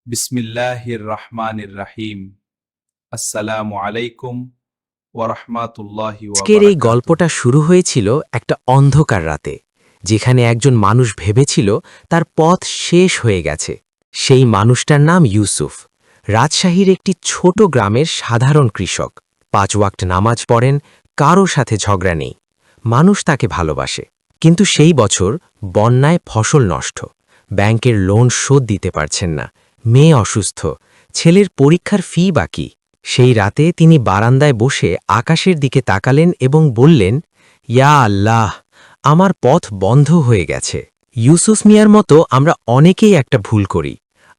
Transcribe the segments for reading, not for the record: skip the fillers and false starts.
বিসমিল্লাহির রহমানির রহিম। আসসালামু আলাইকুম ওয়া রাহমাতুল্লাহি ওয়া আজকের এই বারাকাতুহু। গল্পটা শুরু হয়েছিল একটা অন্ধকার রাতে, যেখানে একজন মানুষ ভেবেছিল তার পথ শেষ হয়ে গেছে। সেই মানুষটার নাম ইউসুফ। রাজশাহীর একটি ছোট গ্রামের সাধারণ কৃষক। 5 ওয়াক্ত নামাজ পড়েন, কারো সাথে ঝগড়া নেই। মানুষ তাকে ভালোবাসে। কিন্তু সেই বছর বন্যায় ফসল নষ্ট, ব্যাংকের লোন শোধ দিতে পারছেন না, মেয়ে অসুস্থ, ছেলের পরীক্ষার ফি বাকি। সেই রাতে তিনি বারান্দায় বসে আকাশের দিকে তাকালেন এবং বললেন, ইয়া আল্লাহ, আমার পথ বন্ধ হয়ে গেছে। ইউসুফ মিয়ার মতো আমরা অনেকেই একটা ভুল করি।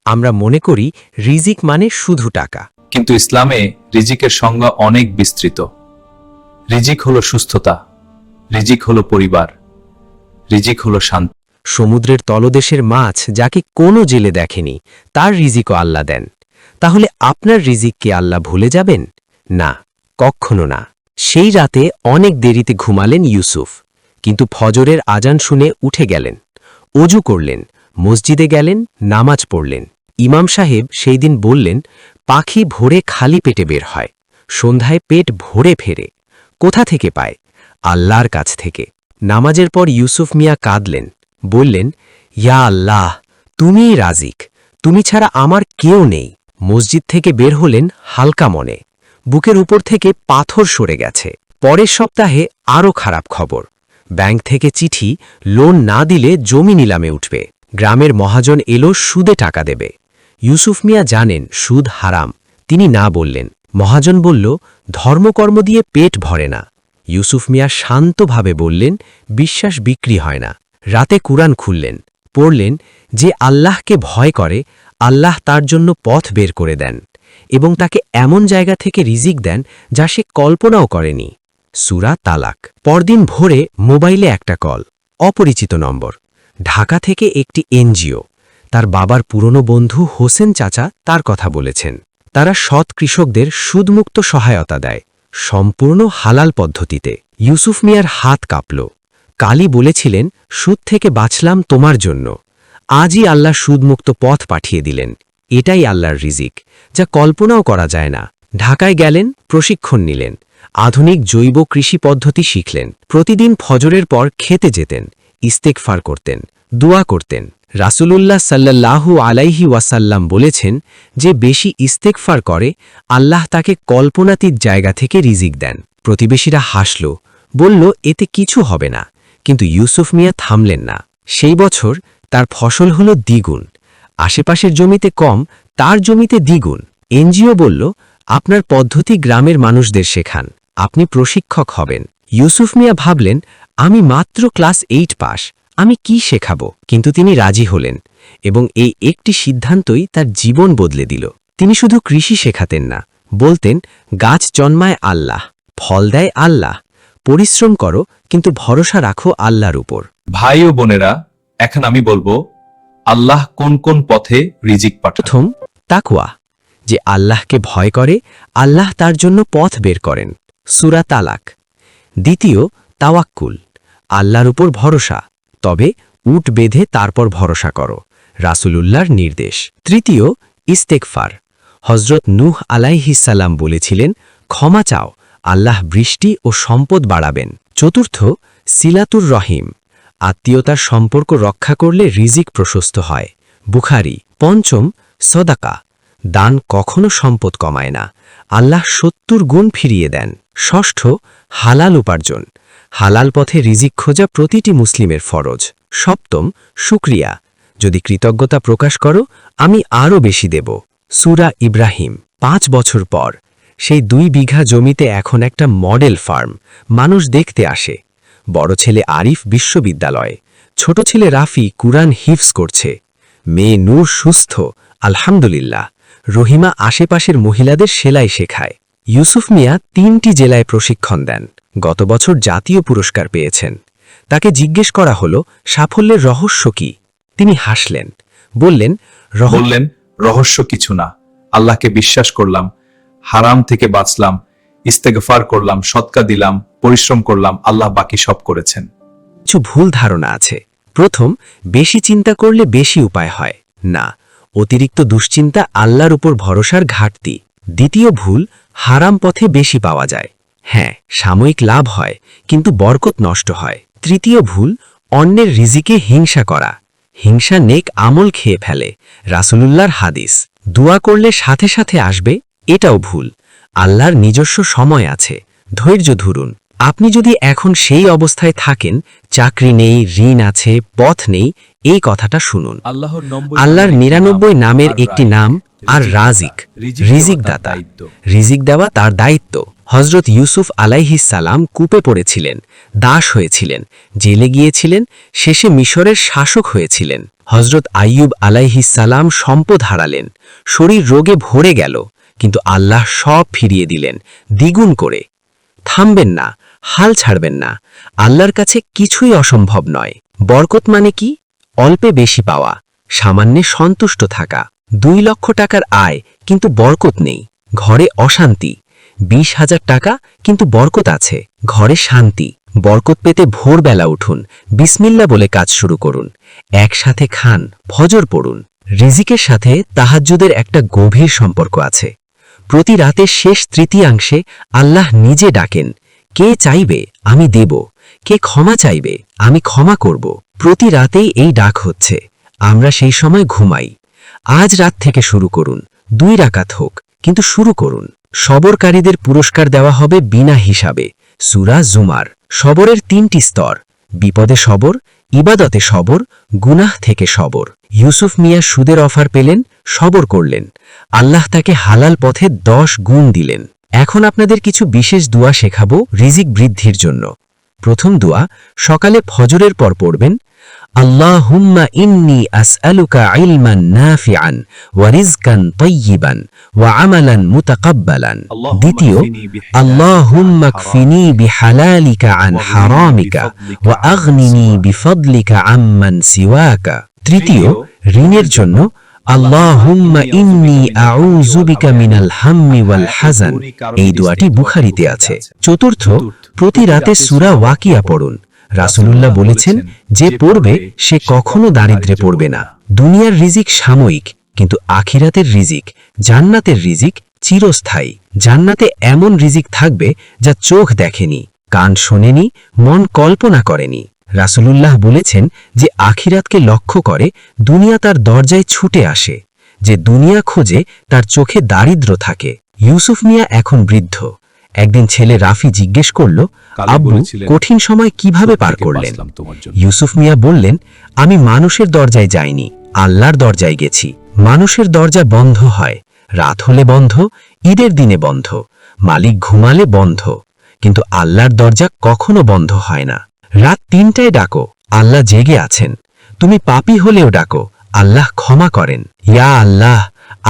আমরা মনে করি রিজিক মানে শুধু টাকা। কিন্তু ইসলামে রিজিকের সংজ্ঞা অনেক বিস্তৃত। রিজিক হলো সুস্থতা, রিজিক হলো পরিবার, রিজিক হলো শান্তি। সমুদ্রের তলদেশের মাছ যাকে কোনো জেলে দেখেনি, তার রিজিকও আল্লাহ দেন। তাহলে আপনার রিজিককে আল্লাহ ভুলে যাবেন? না, কখনো না। সেই রাতে অনেক দেরিতে ঘুমালেন ইউসুফ, কিন্তু ফজরের আজান শুনে উঠে গেলেন। অজু করলেন, মসজিদে গেলেন, নামাজ পড়লেন। ইমাম সাহেব সেই দিন বললেন, পাখি ভোরে খালি পেটে বের হয়, সন্ধ্যায় পেট ভরে ফেরে। কোথা থেকে পায়? আল্লাহর কাছ থেকে। নামাজের পর ইউসুফ মিয়া কাঁদলেন, বললেন, ইয়া আল্লাহ, তুমিই রাজিক, তুমি ছাড়া আমার কেউ নেই। মসজিদ থেকে বের হলেন হালকা মনে। বুকের উপর থেকে পাথর সরে গেছে। পরের সপ্তাহে আরও খারাপ খবর। ব্যাংক থেকে চিঠি, লোন না দিলে জমি নিলামে উঠবে। গ্রামের মহাজন এলো সুদে টাকা দেবে। ইউসুফ মিয়া জানেন সুদ হারাম, তিনি না বললেন। মহাজন বলল, ধর্মকর্ম দিয়ে পেট ভরে না। ইউসুফ মিয়া শান্তভাবে বললেন, বিশ্বাস বিক্রি হয় না। রাতে কুরআন খুললেন, পড়লেন, যে আল্লাহকে ভয় করে আল্লাহ তার জন্য পথ বের করে দেন এবং তাকে এমন জায়গা থেকে রিজিক দেন যা সে কল্পনাও করেনি। সূরা তালাক। পরদিন ভোরে মোবাইলে একটা কল, অপরিচিত নম্বর। ঢাকা থেকে একটি এনজিও। তার বাবার পুরনো বন্ধু হোসেন চাচা তার কথা বলেছেন। তারা সৎ কৃষকদের সুদমুক্ত সহায়তা দেয়, সম্পূর্ণ হালাল পদ্ধতিতে। ইউসুফ মিয়ার হাত কাঁপল। কালী বলেছিলেন, সুদ থেকে বাঁচলাম তোমার জন্য। আজই আল্লাহ সুদমুক্ত পথ পাঠিয়ে দিলেন। এটাই আল্লাহর রিজিক, যা কল্পনাও করা যায় না। ঢাকায় গেলেন, প্রশিক্ষণ নিলেন, আধুনিক জৈব কৃষি পদ্ধতি শিখলেন। প্রতিদিন ফজরের পর খেতে যেতেন, ইস্তেগফার করতেন, দোয়া করতেন। রাসূলুল্লাহ সাল্লাল্লাহু আলাইহি ওয়াসাল্লাম বলেছেন, যে বেশি ইস্তেগফার করে আল্লাহ তাকে কল্পনাতীত জায়গা থেকে রিজিক দেন। প্রতিবেশীরা হাসল, বলল, এতে কিছু হবে না। কিন্তু ইউসুফ মিয়া থামলেন না। সেই বছর তার ফসল হলো দ্বিগুণ। আশেপাশের জমিতে কম, তার জমিতে দ্বিগুণ। এনজিও বলল, আপনার পদ্ধতি গ্রামের মানুষদের শেখান, আপনি প্রশিক্ষক হবেন। ইউসুফ মিয়া ভাবলেন, আমি মাত্র ক্লাস 8 পাস, আমি কি শেখাবো? কিন্তু তিনি রাজি হলেন, এবং এই একটি সিদ্ধান্তই তার জীবন বদলে দিল। তিনি শুধু কৃষি শেখাতেন না, বলতেন, গাছ জন্মায় আল্লাহ, ফল দেয় আল্লাহ। পরিশ্রম করো, কিন্তু ভরসা রাখো আল্লাহর উপর। ভাই ও বোনেরা, এখন আমি বলবো আল্লাহ কোন কোন পথে রিজিক পাঠান। প্রথম, তাকওয়া। যে আল্লাহকে ভয় করে আল্লাহ তার জন্য পথ বের করেন, সূরা তালাক। দ্বিতীয়, তাওয়াক্কুল। আল্লাহর উপর ভরসা, তবে উট বেঁধে তারপর ভরসা করো, রাসূলুল্লাহর নির্দেশ। তৃতীয়, ইস্তেগফার। হযরত নূহ আলাইহিসসালাম বলেছিলেন, ক্ষমা চাও, আল্লাহ বৃষ্টি ও সম্পদ বাড়াবেন। চতুর্থ, সিলাতুর রহিম। আত্মীয়তার সম্পর্ক রক্ষা করলে রিজিক প্রশস্ত হয়, বুখারী। পঞ্চম, সদাকা। দান কখনো সম্পদ কমায় না, আল্লাহ 70 গুণ ফিরিয়ে দেন। ষষ্ঠ, হালাল উপার্জন। হালাল পথে রিজিক খোঁজা প্রতিটি মুসলিমের ফরজ। সপ্তম, শুকরিয়া। যদি কৃতজ্ঞতা প্রকাশ করো, আমি আরও বেশি দেব, সূরা ইব্রাহিম। 5 বছর পর সেই 2 বিঘা জমিতে এখন একটা মডেল ফার্ম, মানুষ দেখতে আসে। বড় ছেলে আরিফ বিশ্ববিদ্যালয়ে, ছোট ছেলে রাফি কুরআন হিফজ করছে, মেয়ে নূর সুস্থ আলহামদুলিল্লাহ। রহিমা আশেপাশের মহিলাদের সেলাই শেখায়। ইউসুফ মিয়া 3টি জেলায় প্রশিক্ষণ দেন, গত বছর জাতীয় পুরস্কার পেয়েছেন। তাকে জিজ্ঞেস করা হলো, সাফল্যের রহস্য কি? তিনি হাসলেন, বললেন, রহস্য কিছু না, আল্লাহকে বিশ্বাস করলাম, হারাম থেকে বাঁচলাম, ইস্তেগফার করলাম, সদকা দিলাম, পরিশ্রম করলাম, আল্লাহ বাকি সব করেছেন। কিছু ভুল ধারণা আছে। প্রথম, বেশি চিন্তা করলে বেশি উপায় হয় না, অতিরিক্ত দুশ্চিন্তা আল্লাহর উপর ভরসার ঘাটতি। দ্বিতীয় ভুল, হারাম পথে বেশি পাওয়া যায়। হ্যাঁ, সাময়িক লাভ হয়, কিন্তু বরকত নষ্ট হয়। তৃতীয় ভুল, অন্যের রিজিকে হিংসা করা। হিংসা নেক আমল খেয়ে ফেলে। রাসূলুল্লাহর হাদিস, দোয়া করলে সাথে সাথে আসবে, এটাও ভুল। আল্লাহর নিজস্ব সময় আছে, ধৈর্য ধরুন। আপনি যদি এখন সেই অবস্থায় থাকেন, চাকরি নেই, ঋণ আছে, পথ নেই, এই কথাটা শুনুন। আল্লাহর ৯৯ নামের একটি নাম আর রাজিক, রিজিক দাতা। রিজিক দেওয়া তার দায়িত্ব। হজরত ইউসুফ আলাইহিস সালাম কূপে পড়েছিলেন, দাস হয়েছিলেন, জেলে গিয়েছিলেন, শেষে মিশরের শাসক হয়েছিলেন। হজরত আইয়ুব আলাইহিস সালাম সম্পদ হারালেন, শরীর রোগে ভরে গেল, কিন্তু আল্লাহ সব ফিরিয়ে দিলেন দ্বিগুণ করে। থামবেন না, হাল ছাড়বেন না। আল্লাহর কাছে কিছুই অসম্ভব নয়। বরকত মানে কি? অল্পে বেশি পাওয়া, সামান্যে সন্তুষ্ট থাকা। ২ লক্ষ টাকার আয় কিন্তু বরকত নেই, ঘরে অশান্তি। ২০,০০০ টাকা কিন্তু বরকত আছে, ঘরে শান্তি। বরকত পেতে ভোরবেলা উঠুন, বিসমিল্লাহ বলে কাজ শুরু করুন, একসাথে খান, ফজর পড়ুন। রিজিকের সাথে তাহাজ্জুদের একটা গভীর সম্পর্ক আছে। প্রতি রাতের শেষ তৃতীয়াংশে আল্লাহ নিজে ডাকেন, কে চাইবে আমি দেব, কে ক্ষমা চাইবে আমি ক্ষমা করব। প্রতি রাতেই এই ডাক হচ্ছে, আমরা সেই সময় ঘুমাই। আজ রাত থেকে শুরু করুন, ২ রাকাত হোক, কিন্তু শুরু করুন। সবরকারীদের পুরস্কার দেওয়া হবে বিনা হিসাবে। সূরা জুমার। সবরের ৩টি স্তর, বিপদে সবর, ইবাদতে সবর, গুনাহ থেকে সবর। ইউসুফ মিয়া সুদের অফার পেলেন, সবর করলেন। আল্লাহ তাকে হালাল পথে ১০ গুণ দিলেন। এখন আপনাদের কিছু বিশেষ দোয়া শেখাবো রিজিক বৃদ্ধির জন্য। প্রথম দোয়া, সকালে ফজরের পর পড়বেন, আল্লাহুম্মা ইন্নী আসআলুকা ইলমান নাফিআন ওয়া রিজকান তাইয়িবান ওয়া আমালান মুতাকাব্বালান। দ্বিতীয়, আল্লাহুম্মা কফিনি বিহালালিকা আন হারামিকা ওয়া আগনিনি বিফদলিকা আম্মান সিওয়াকা। তৃতীয়, ঋণের জন্য, আল্লাহুম্মা ইন্নী আউযু বিকা মিনাল হাম্মি ওয়াল হাযান। এই দোয়াটি বুখারীতে আছে। চতুর্থ, প্রতি রাতে সূরা ওয়াকিয়া পড়ুন। রাসূলুল্লাহ বলেছেন, যে পড়বে সে কখনো দারিদ্র্যে পড়বে না। দুনিয়ার রিজিক সাময়িক, কিন্তু আখিরাতের রিজিক, জান্নাতের রিজিক চিরস্থায়ী। জান্নাতে এমন রিজিক থাকবে যা চোখ দেখেনি, কান শোনেনি, মন কল্পনা করেনি। রাসূলুল্লাহ বলেছেন, যে আখিরাতকে লক্ষ্য করে দুনিয়া তার দরজায় ছুটে আসে, যে দুনিয়া খোঁজে তার চোখে দারিদ্র্য থাকে। ইউসুফ মিয়া এখন বৃদ্ধ। একদিন ছেলে রাফি জিজ্ঞেস করল, আব্বু, কঠিন সময় কিভাবে পার করলেন? ইউসুফ মিয়া বললেন, আমি মানুষের দরজায় যাইনি, আল্লাহর দরজায় গেছি। মানুষের দরজা বন্ধ হয়, রাত হলে বন্ধ, ঈদের দিনে বন্ধ, মালিক ঘুমালে বন্ধ, কিন্তু আল্লাহর দরজা কখনো বন্ধ হয় না। রাত ৩টায় ডাকো, আল্লাহ জেগে আছেন। তুমি পাপী হলেও ডাকো, আল্লাহ ক্ষমা করেন। ইয়া আল্লাহ,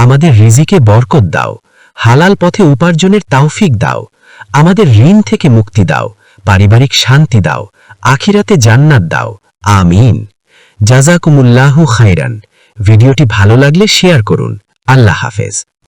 আমাদের রিজিকে বরকত দাও, হালাল পথে উপার্জনের তৌফিক দাও, আমাদের ঋণ থেকে মুক্তি দাও, পারিবারিক শান্তি দাও, আখিরাতে জান্নাত দাও। আমিন। জাযাকুমুল্লাহু খাইরান। ভিডিওটি ভালো লাগলে শেয়ার করুন। আল্লাহ হাফেজ।